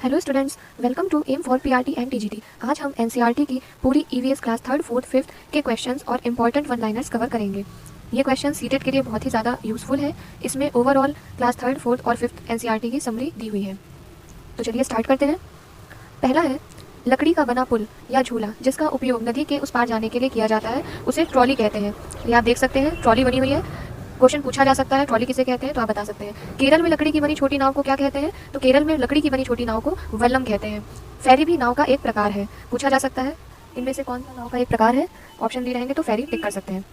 Hello students, welcome to M for PRT and TGT. आज हम NCERT की पूरी EVS class 3rd, 4th, 5th के क्वेश्चंस और इंपॉर्टेंट वन लाइनर्स कवर करेंगे। ये क्वेश्चन सीटेट के लिए बहुत ही ज़्यादा यूजफुल है। इसमें ओवरऑल क्लास 3rd, 4th और 5th एनसीईआरटी की समरी दी हुई है। तो चलिए स्टार्ट करते हैं। पहला है, लकड़ी का बना पुल या झूला जिसका उपयोग नदी के उस पार जाने के लिए किया जाता है उसे ट्रॉली कहते हैं। ये आप देख सकते हैं, ट्रॉली बनी हुई है। क्वेश्चन पूछा जा सकता है ट्रॉली किसे कहते हैं, तो आप बता सकते हैं। केरल में लकड़ी की बनी छोटी नाव को क्या कहते हैं, तो केरल में लकड़ी की बनी छोटी नाव को वल्लम कहते हैं। फेरी भी नाव का एक प्रकार है, पूछा जा सकता है इनमें से कौन सा नाव का एक प्रकार है। ऑप्शन दी रहेंगे तो फेरी टिक कर सकते हैं।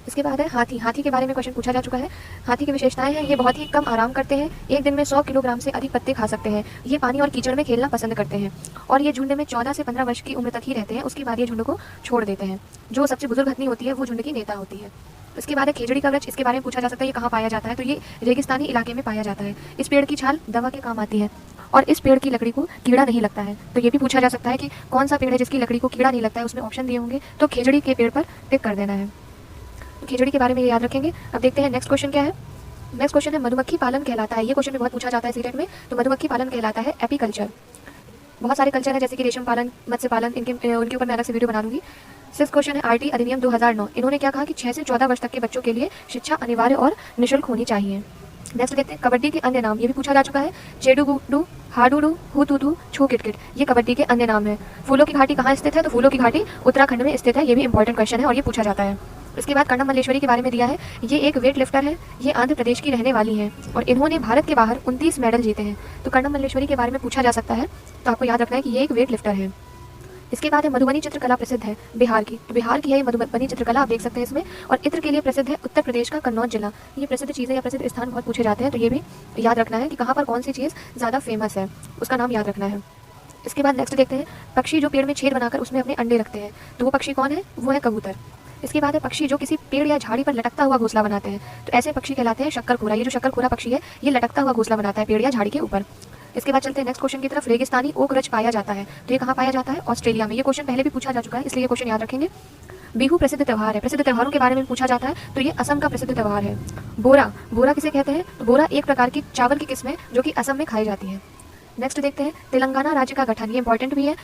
इसके बाद है हाथी। हाथी के बारे में क्वेश्चन पूछा जा चुका है। हाथी की विशेषताएं हैं, ये बहुत ही कम आराम करते हैं, एक दिन में 100 किलोग्राम से अधिक पत्ते खा सकते हैं। ये पानी और कीचड़ में खेलना पसंद करते हैं और ये झुंड में 14 से 15 वर्ष की उम्र तक ही रहते हैं। उसके बाद ये झुंड को छोड़ देते हैं। जो सबसे बुजुर्ग हथनी होती है वो झुंड की नेता होती है। इसके बाद है खेजड़ी का वृक्ष। इसके बारे में पूछा जा सकता है ये कहाँ पाया जाता है, तो ये रेगिस्तानी इलाके में पाया जाता है। इस पेड़ की छाल दवा के काम आती है और इस पेड़ की लकड़ी को कीड़ा नहीं लगता है। तो ये भी पूछा जा सकता है कि कौन सा पेड़ है जिसकी लकड़ी को कीड़ा नहीं लगता है। उसमें ऑप्शन दिए होंगे तो खेजड़ी के पेड़ पर टिक कर देना है। तो खिचड़ी के बारे में याद रखेंगे। अब देखते हैं नेक्स्ट क्वेश्चन क्या है। नेक्स्ट क्वेश्चन है, मधुमक्खी पालन कहलाता है। ये क्वेश्चन भी बहुत पूछा जाता है सीटेट में। तो मधुमक्खी पालन कहलाता है एपीकल्चर। बहुत सारे कल्चर है जैसे कि रेशम पालन, मत्स्य पालन, उनके ऊपर मैं अलग से वीडियो बना दूंगी। 6th क्वेश्चन है, आरटी अधिनियम 2009। इन्होंने क्या कहा कि 6 से 14 वर्ष तक के बच्चों के लिए शिक्षा अनिवार्य और निःशुल्क होनी चाहिए। नेक्स्ट देखते हैं, कबड्डी के अन्य नाम। ये भी पूछा जा चुका है। चेडू गुडू, हाडूडू, हुतुतु, छू किटकिट, ये कबड्डी के अन्य नाम है। फूलों की घाटी कहाँ स्थित है, तो फूलों की घाटी उत्तराखंड में स्थित है। ये भी इंपॉर्टेंट क्वेश्चन है और ये पूछा जाता है। इसके बाद कर्णम मल्लेश्वरी के बारे में दिया है। ये एक वेट लिफ्टर है, ये आंध्र प्रदेश की रहने वाली है और इन्होंने भारत के बाहर 29 मेडल जीते हैं। तो कर्णम मल्लेश्वरी के बारे में पूछा जा सकता है, तो आपको याद रखना है कि ये एक वेट लिफ्टर है। इसके बाद है, मधुबनी चित्रकला प्रसिद्ध है बिहार की। तो बिहार की है ये मधुबनी चित्रकला, आप देख सकते हैं इसमें। और इत्र के लिए प्रसिद्ध है उत्तर प्रदेश का कन्नौज जिला। ये प्रसिद्ध चीज़ें या प्रसिद्ध स्थान बहुत पूछे जाते हैं, तो ये भी याद रखना है कि कहाँ पर कौन सी चीज़ ज़्यादा फेमस है, उसका नाम याद रखना है। इसके बाद नेक्स्ट देखते हैं, पक्षी जो पेड़ में छेद बनाकर उसमें अपने अंडे रखते हैं। तो वो पक्षी कौन है, वो है कबूतर। इसके बाद है, पक्षी जो किसी पेड़ या झाड़ी पर लटकता हुआ घोंसला बनाते हैं। तो ऐसे पक्षी कहलाते हैं शक्करखोरा। ये जो शक्करखोरा पक्षी है ये लटकता हुआ घोंसला बनाता है पेड़ या झाड़ी के ऊपर। इसके बाद चलते हैं नेक्स्ट क्वेश्चन की तरफ। रेगिस्तानी ओक वृक्ष पाया जाता है, तो ये कहाँ पाया जाता है, ऑस्ट्रेलिया में। ये क्वेश्चन पहले भी पूछा जा चुका है, इसलिए ये क्वेश्चन याद रखेंगे। बिहू प्रसिद्ध त्यौहार है। प्रसिद्ध त्योहारों के बारे में पूछा जाता है, तो ये असम का प्रसिद्ध त्यौहार है। बोरा, बोरा किसे कहते हैं, तो बोरा एक प्रकार की चावल की किस्म है जो कि असम में खाई जाती है। नेक्स्ट देखते हैं, तेलंगाना राज्य का गठन। ये इंपॉर्टेंट भी है।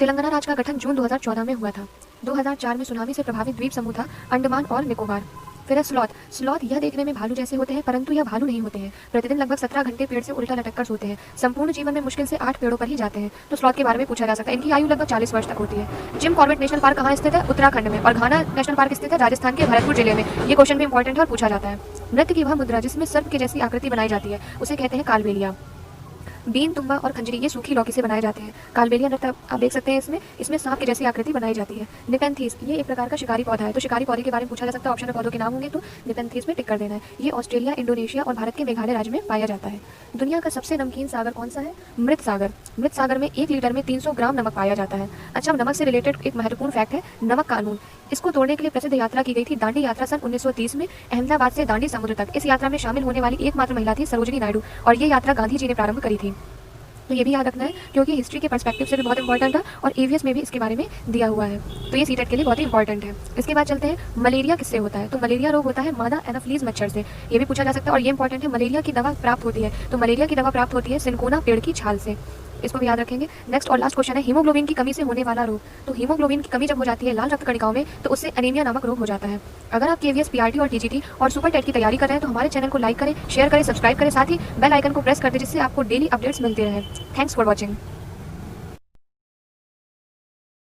तेलंगाना राज्य का गठन जून 2014 में हुआ था। 2004 में सुनामी से प्रभावित द्वीप समूह था अंडमान और निकोबार। फिर है स्लॉथ। स्लॉथ यह देखने में भालू जैसे होते हैं परंतु यह भालू नहीं होते हैं। प्रतिदिन लगभग 17 घंटे पेड़ से उल्टा लटक कर सोते हैं। संपूर्ण जीवन में मुश्किल से 8 पेड़ों पर ही जाते हैं। तो स्लॉथ के बारे में पूछा जा सकता है। इनकी आयु लगभग 40 वर्ष तक होती है। जिम कॉर्बेट नेशनल पार्क कहाँ स्थित है, उत्तराखंड में। और घाना नेशनल पार्क स्थित है राजस्थान के भरतपुर जिले में। ये क्वेश्चन भी इंपॉर्टेंट है और पूछा जाता है। नृत्य की वह मुद्रा जिसमें सर्प की जैसी आकृति बनाई जाती है उसे कहते हैं कालबेलिया। बीन, तुम्बा और खंजरी ये सूखी लौकी से बनाए जाते हैं। कालबेलिया नृत्य आप देख सकते हैं इसमें सांप की जैसी आकृति बनाई जाती है। निपेंथीस ये एक प्रकार का शिकारी पौधा है। तो शिकारी पौधे के बारे में पूछा जा सकता है, ऑप्शन में पौधों के नाम होंगे तो निपेंथीस में टिक कर देना है। ये ऑस्ट्रेलिया, इंडोनेशिया और भारत के मेघालय राज्य में पाया जाता है। दुनिया का सबसे नमकीन सागर कौन सा है, मृत सागर। मृत सागर में 1 लीटर में 300 ग्राम नमक पाया जाता है। अच्छा, नमक से रिलेटेड एक महत्वपूर्ण फैक्ट है, नमक कानून। इसको तोड़ने के लिए प्रसिद्ध यात्रा की गई थी, दांडी यात्रा सन 1930 में अहमदाबाद से दांडी समुद्र तक। इस यात्रा में शामिल होने वाली एकमात्र महिला थी सरोजिनी नायडू और ये यात्रा गांधी जी ने प्रारंभ करी थी। तो ये भी याद रखना है क्योंकि हिस्ट्री के पर्सपेक्टिव से भी बहुत इंपॉर्टेंट था और ईवीएस में भी इसके बारे में दिया हुआ है। तो ये सीटेट के लिए बहुत ही इंपॉर्टेंट है। इसके बाद चलते हैं, मलेरिया किससे होता है, तो मलेरिया रोग होता है मादा एनाफ्लीज मच्छर से। ये भी पूछा जा सकता है और ये इंपॉर्टेंट है। मलेरिया की दवा प्राप्त होती है, तो मलेरिया की दवा प्राप्त होती है सिनकोना पेड़ की छाल से। इसको भी याद रखेंगे। नेक्स्ट और लास्ट क्वेश्चन है, हीमोग्लोबिन की कमी से होने वाला रोग। तो हीमोग्लोबिन की कमी जब हो जाती है लाल रक्त कणिकाओं में तो उससे एनीमिया नामक रोग हो जाता है। अगर आप केवीएस, पीआरटी और टीजीटी और सुपर टेट की तैयारी कर रहे हैं तो हमारे चैनल को लाइक करें, शेयर करें, सब्सक्राइब करें, साथ ही बेल आइकन को प्रेस कर दें जिससे आपको डेली अपडेट्स मिलते रहे। Thanks for watching.